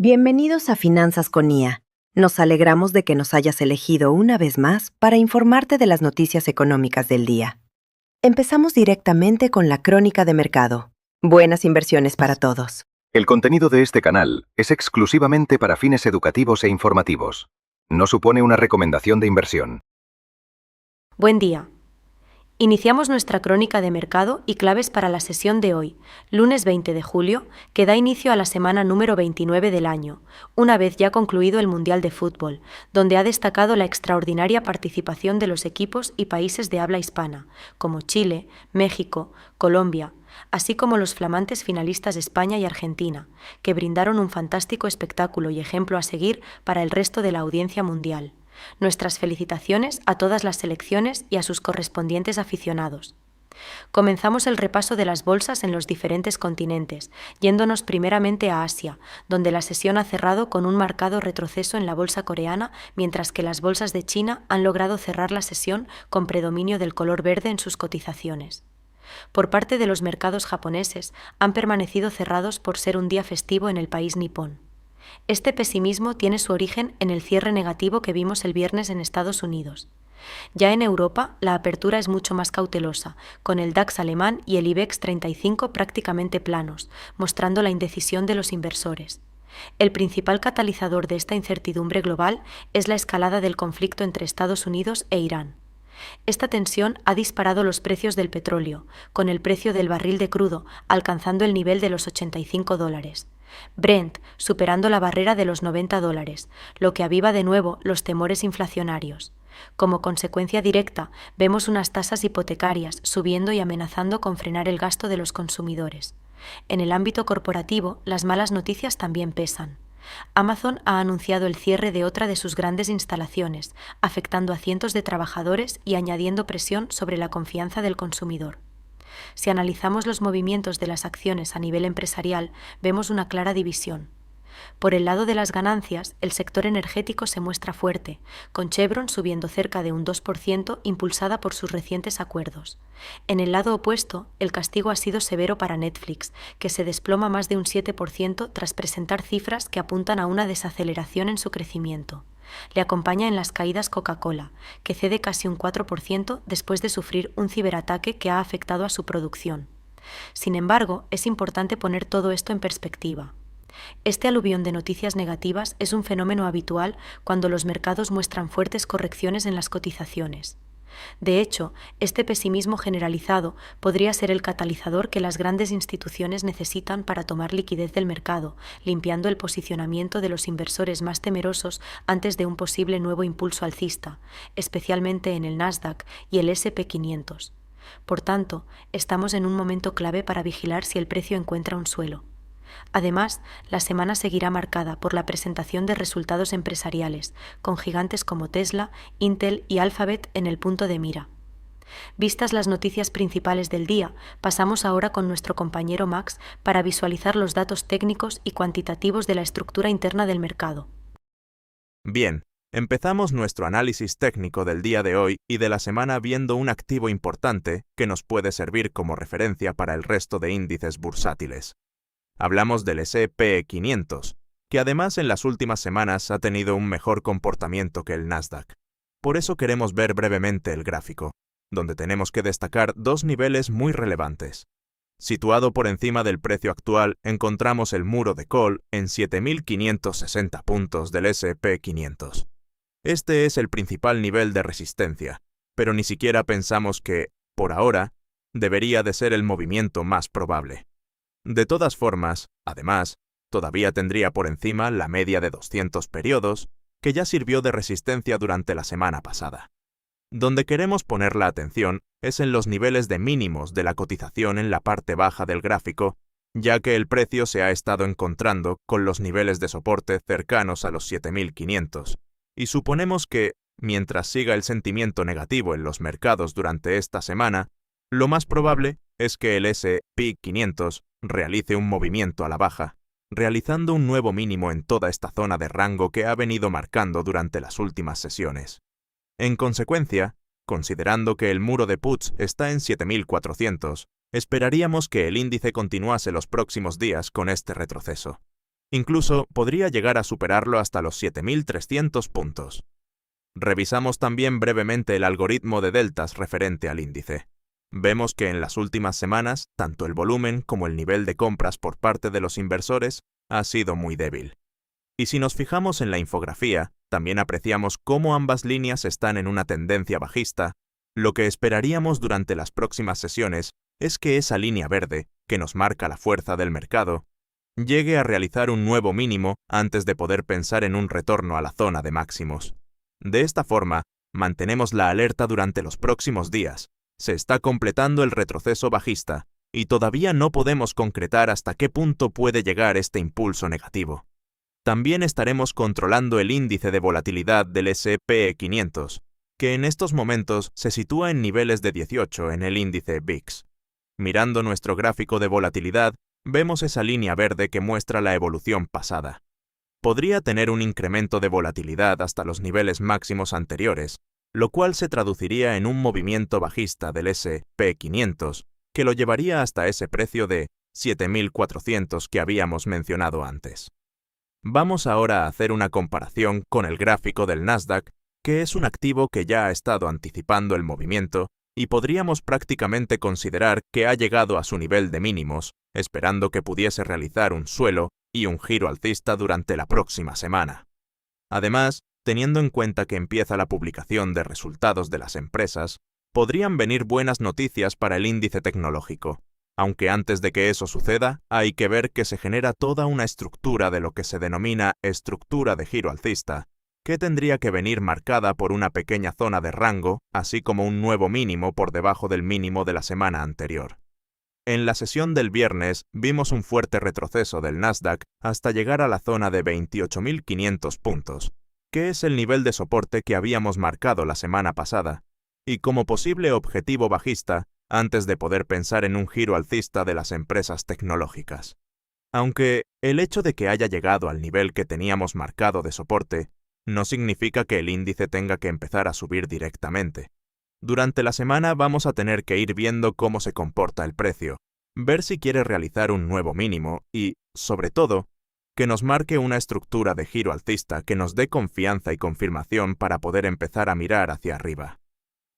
Bienvenidos a Finanzas con IA. Nos alegramos de que nos hayas elegido una vez más para informarte de las noticias económicas del día. Empezamos directamente con la crónica de mercado. Buenas inversiones para todos. El contenido de este canal es exclusivamente para fines educativos e informativos. No supone una recomendación de inversión. Buen día. Iniciamos nuestra crónica de mercado y claves para la sesión de hoy, lunes 20 de julio, que da inicio a la semana número 29 del año, una vez ya concluido el Mundial de Fútbol, donde ha destacado la extraordinaria participación de los equipos y países de habla hispana, como Chile, México, Colombia, así como los flamantes finalistas España y Argentina, que brindaron un fantástico espectáculo y ejemplo a seguir para el resto de la audiencia mundial. Nuestras felicitaciones a todas las selecciones y a sus correspondientes aficionados. Comenzamos el repaso de las bolsas en los diferentes continentes, yéndonos primeramente a Asia, donde la sesión ha cerrado con un marcado retroceso en la bolsa coreana, mientras que las bolsas de China han logrado cerrar la sesión con predominio del color verde en sus cotizaciones. Por parte de los mercados japoneses, han permanecido cerrados por ser un día festivo en el país nipón. Este pesimismo tiene su origen en el cierre negativo que vimos el viernes en Estados Unidos. Ya en Europa, la apertura es mucho más cautelosa, con el DAX alemán y el IBEX 35 prácticamente planos, mostrando la indecisión de los inversores. El principal catalizador de esta incertidumbre global es la escalada del conflicto entre Estados Unidos e Irán. Esta tensión ha disparado los precios del petróleo, con el precio del barril de crudo alcanzando el nivel de los $85. Brent superando la barrera de los $90, lo que aviva de nuevo los temores inflacionarios. Como consecuencia directa, vemos unas tasas hipotecarias subiendo y amenazando con frenar el gasto de los consumidores. En el ámbito corporativo, las malas noticias también pesan. Amazon ha anunciado el cierre de otra de sus grandes instalaciones, afectando a cientos de trabajadores y añadiendo presión sobre la confianza del consumidor. Si analizamos los movimientos de las acciones a nivel empresarial, vemos una clara división. Por el lado de las ganancias, el sector energético se muestra fuerte, con Chevron subiendo cerca de un 2% impulsada por sus recientes acuerdos. En el lado opuesto, el castigo ha sido severo para Netflix, que se desploma más de un 7% tras presentar cifras que apuntan a una desaceleración en su crecimiento. Le acompaña en las caídas Coca-Cola, que cede casi un 4% después de sufrir un ciberataque que ha afectado a su producción. Sin embargo, es importante poner todo esto en perspectiva. Este aluvión de noticias negativas es un fenómeno habitual cuando los mercados muestran fuertes correcciones en las cotizaciones. De hecho, este pesimismo generalizado podría ser el catalizador que las grandes instituciones necesitan para tomar liquidez del mercado, limpiando el posicionamiento de los inversores más temerosos antes de un posible nuevo impulso alcista, especialmente en el Nasdaq y el S&P 500. Por tanto, estamos en un momento clave para vigilar si el precio encuentra un suelo. Además, la semana seguirá marcada por la presentación de resultados empresariales, con gigantes como Tesla, Intel y Alphabet en el punto de mira. Vistas las noticias principales del día, pasamos ahora con nuestro compañero Max para visualizar los datos técnicos y cuantitativos de la estructura interna del mercado. Bien, empezamos nuestro análisis técnico del día de hoy y de la semana viendo un activo importante que nos puede servir como referencia para el resto de índices bursátiles. Hablamos del S&P 500, que además en las últimas semanas ha tenido un mejor comportamiento que el Nasdaq. Por eso queremos ver brevemente el gráfico, donde tenemos que destacar dos niveles muy relevantes. Situado por encima del precio actual, encontramos el muro de call en 7.560 puntos del S&P 500. Este es el principal nivel de resistencia, pero ni siquiera pensamos que, por ahora, debería de ser el movimiento más probable. De todas formas, además, todavía tendría por encima la media de 200 periodos, que ya sirvió de resistencia durante la semana pasada. Donde queremos poner la atención es en los niveles de mínimos de la cotización en la parte baja del gráfico, ya que el precio se ha estado encontrando con los niveles de soporte cercanos a los 7.500, y suponemos que, mientras siga el sentimiento negativo en los mercados durante esta semana, lo más probable es que el S&P 500 realice un movimiento a la baja, realizando un nuevo mínimo en toda esta zona de rango que ha venido marcando durante las últimas sesiones. En consecuencia, considerando que el muro de puts está en 7.400, esperaríamos que el índice continuase los próximos días con este retroceso. Incluso podría llegar a superarlo hasta los 7.300 puntos. Revisamos también brevemente el algoritmo de deltas referente al índice. Vemos que en las últimas semanas, tanto el volumen como el nivel de compras por parte de los inversores ha sido muy débil. Y si nos fijamos en la infografía, también apreciamos cómo ambas líneas están en una tendencia bajista. Lo que esperaríamos durante las próximas sesiones es que esa línea verde, que nos marca la fuerza del mercado, llegue a realizar un nuevo mínimo antes de poder pensar en un retorno a la zona de máximos. De esta forma, mantenemos la alerta durante los próximos días. Se está completando el retroceso bajista y todavía no podemos concretar hasta qué punto puede llegar este impulso negativo. También estaremos controlando el índice de volatilidad del S&P 500, que en estos momentos se sitúa en niveles de 18 en el índice VIX. Mirando nuestro gráfico de volatilidad, vemos esa línea verde que muestra la evolución pasada. Podría tener un incremento de volatilidad hasta los niveles máximos anteriores, lo cual se traduciría en un movimiento bajista del S&P 500, que lo llevaría hasta ese precio de 7.400 que habíamos mencionado antes. Vamos ahora a hacer una comparación con el gráfico del Nasdaq, que es un activo que ya ha estado anticipando el movimiento y podríamos prácticamente considerar que ha llegado a su nivel de mínimos, esperando que pudiese realizar un suelo y un giro alcista durante la próxima semana. Además, teniendo en cuenta que empieza la publicación de resultados de las empresas, podrían venir buenas noticias para el índice tecnológico. Aunque antes de que eso suceda, hay que ver que se genera toda una estructura de lo que se denomina estructura de giro alcista, que tendría que venir marcada por una pequeña zona de rango, así como un nuevo mínimo por debajo del mínimo de la semana anterior. En la sesión del viernes vimos un fuerte retroceso del Nasdaq hasta llegar a la zona de 28.500 puntos, que es el nivel de soporte que habíamos marcado la semana pasada, y como posible objetivo bajista antes de poder pensar en un giro alcista de las empresas tecnológicas. Aunque el hecho de que haya llegado al nivel que teníamos marcado de soporte no significa que el índice tenga que empezar a subir directamente. Durante la semana vamos a tener que ir viendo cómo se comporta el precio, ver si quiere realizar un nuevo mínimo y, sobre todo, que nos marque una estructura de giro alcista que nos dé confianza y confirmación para poder empezar a mirar hacia arriba.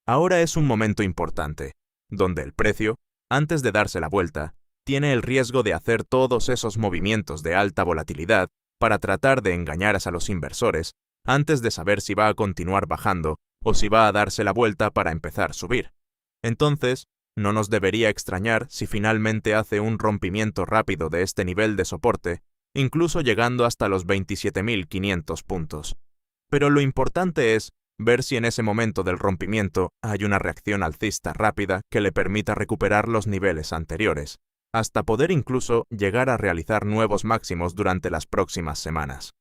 Ahora es un momento importante, donde el precio, antes de darse la vuelta, tiene el riesgo de hacer todos esos movimientos de alta volatilidad para tratar de engañar a los inversores antes de saber si va a continuar bajando o si va a darse la vuelta para empezar a subir. Entonces, no nos debería extrañar si finalmente hace un rompimiento rápido de este nivel de soporte, incluso llegando hasta los 27.500 puntos. Pero lo importante es ver si en ese momento del rompimiento hay una reacción alcista rápida que le permita recuperar los niveles anteriores, hasta poder incluso llegar a realizar nuevos máximos durante las próximas semanas.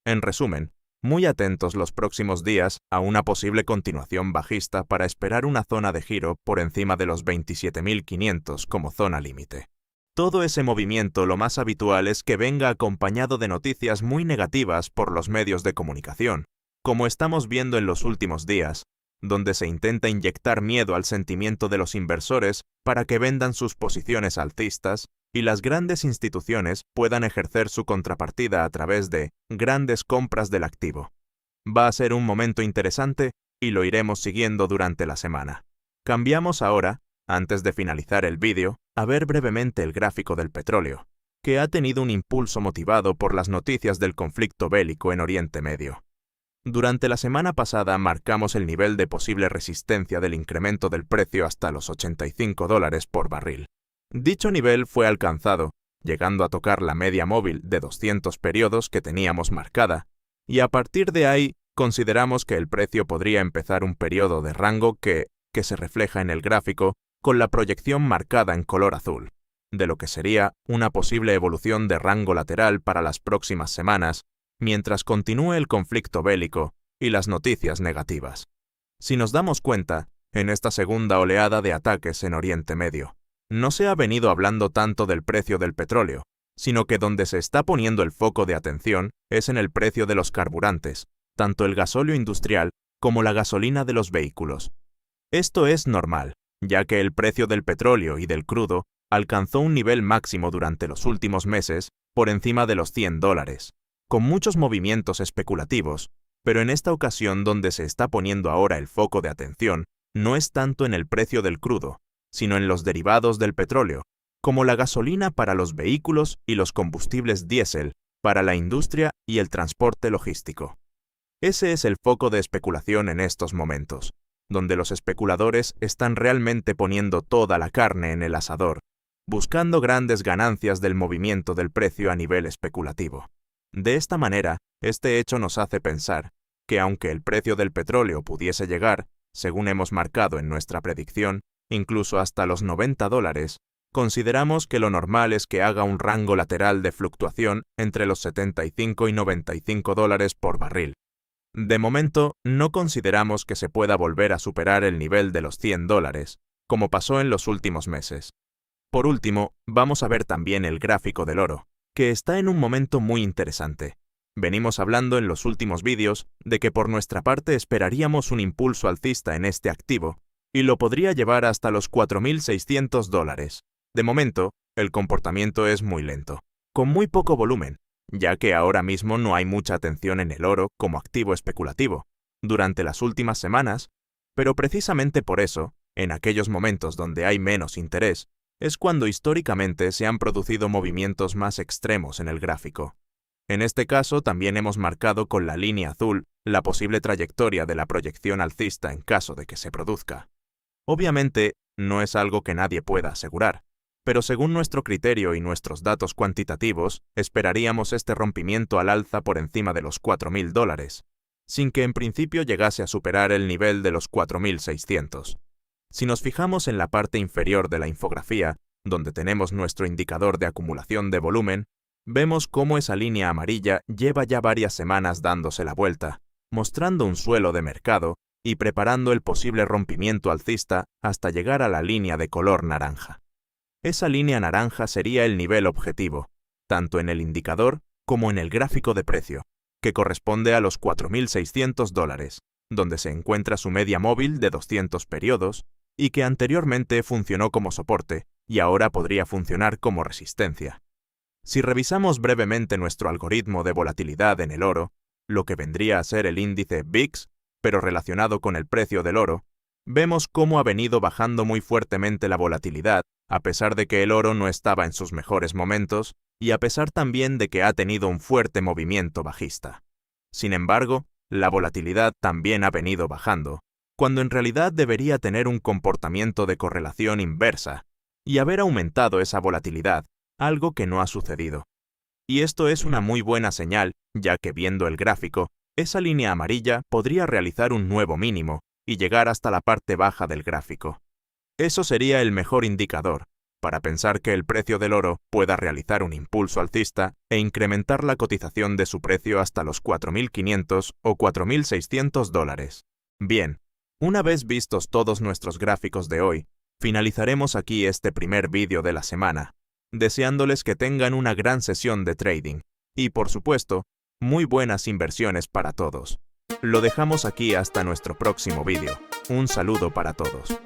En resumen, muy atentos los próximos días a una posible continuación bajista para esperar una zona de giro por encima de los 27.500 como zona límite. Todo ese movimiento lo más habitual es que venga acompañado de noticias muy negativas por los medios de comunicación, como estamos viendo en los últimos días, donde se intenta inyectar miedo al sentimiento de los inversores para que vendan sus posiciones alcistas y las grandes instituciones puedan ejercer su contrapartida a través de grandes compras del activo. Va a ser un momento interesante y lo iremos siguiendo durante la semana. Cambiamos ahora, antes de finalizar el vídeo, a ver brevemente el gráfico del petróleo, que ha tenido un impulso motivado por las noticias del conflicto bélico en Oriente Medio. Durante la semana pasada marcamos el nivel de posible resistencia del incremento del precio hasta los $85 por barril. Dicho nivel fue alcanzado, llegando a tocar la media móvil de 200 periodos que teníamos marcada, y a partir de ahí consideramos que el precio podría empezar un periodo de rango que se refleja en el gráfico con la proyección marcada en color azul, de lo que sería una posible evolución de rango lateral para las próximas semanas, mientras continúe el conflicto bélico y las noticias negativas. Si nos damos cuenta, en esta segunda oleada de ataques en Oriente Medio, no se ha venido hablando tanto del precio del petróleo, sino que donde se está poniendo el foco de atención es en el precio de los carburantes, tanto el gasóleo industrial como la gasolina de los vehículos. Esto es normal, ya que el precio del petróleo y del crudo alcanzó un nivel máximo durante los últimos meses por encima de los $100, con muchos movimientos especulativos, pero en esta ocasión donde se está poniendo ahora el foco de atención no es tanto en el precio del crudo, sino en los derivados del petróleo, como la gasolina para los vehículos y los combustibles diésel para la industria y el transporte logístico. Ese es el foco de especulación en estos momentos, donde los especuladores están realmente poniendo toda la carne en el asador, buscando grandes ganancias del movimiento del precio a nivel especulativo. De esta manera, este hecho nos hace pensar que aunque el precio del petróleo pudiese llegar, según hemos marcado en nuestra predicción, incluso hasta los $90, consideramos que lo normal es que haga un rango lateral de fluctuación entre los $75 y $95 por barril. De momento, no consideramos que se pueda volver a superar el nivel de los $100, como pasó en los últimos meses. Por último, vamos a ver también el gráfico del oro, que está en un momento muy interesante. Venimos hablando en los últimos vídeos de que por nuestra parte esperaríamos un impulso alcista en este activo, y lo podría llevar hasta los $4.600. De momento, el comportamiento es muy lento, con muy poco volumen, ya que ahora mismo no hay mucha atención en el oro como activo especulativo durante las últimas semanas, pero precisamente por eso, en aquellos momentos donde hay menos interés, es cuando históricamente se han producido movimientos más extremos en el gráfico. En este caso también hemos marcado con la línea azul la posible trayectoria de la proyección alcista en caso de que se produzca. Obviamente, no es algo que nadie pueda asegurar, pero según nuestro criterio y nuestros datos cuantitativos, esperaríamos este rompimiento al alza por encima de los $4.000, sin que en principio llegase a superar el nivel de los 4.600. Si nos fijamos en la parte inferior de la infografía, donde tenemos nuestro indicador de acumulación de volumen, vemos cómo esa línea amarilla lleva ya varias semanas dándose la vuelta, mostrando un suelo de mercado y preparando el posible rompimiento alcista hasta llegar a la línea de color naranja. Esa línea naranja sería el nivel objetivo, tanto en el indicador como en el gráfico de precio, que corresponde a los $4.600, donde se encuentra su media móvil de 200 periodos y que anteriormente funcionó como soporte y ahora podría funcionar como resistencia. Si revisamos brevemente nuestro algoritmo de volatilidad en el oro, lo que vendría a ser el índice VIX, pero relacionado con el precio del oro, vemos cómo ha venido bajando muy fuertemente la volatilidad, a pesar de que el oro no estaba en sus mejores momentos y a pesar también de que ha tenido un fuerte movimiento bajista. Sin embargo, la volatilidad también ha venido bajando, cuando en realidad debería tener un comportamiento de correlación inversa y haber aumentado esa volatilidad, algo que no ha sucedido. Y esto es una muy buena señal, ya que viendo el gráfico, esa línea amarilla podría realizar un nuevo mínimo y llegar hasta la parte baja del gráfico. Eso sería el mejor indicador para pensar que el precio del oro pueda realizar un impulso alcista e incrementar la cotización de su precio hasta los $4.500 o $4.600. Bien, una vez vistos todos nuestros gráficos de hoy, finalizaremos aquí este primer vídeo de la semana, deseándoles que tengan una gran sesión de trading y, por supuesto, muy buenas inversiones para todos. Lo dejamos aquí hasta nuestro próximo vídeo. Un saludo para todos.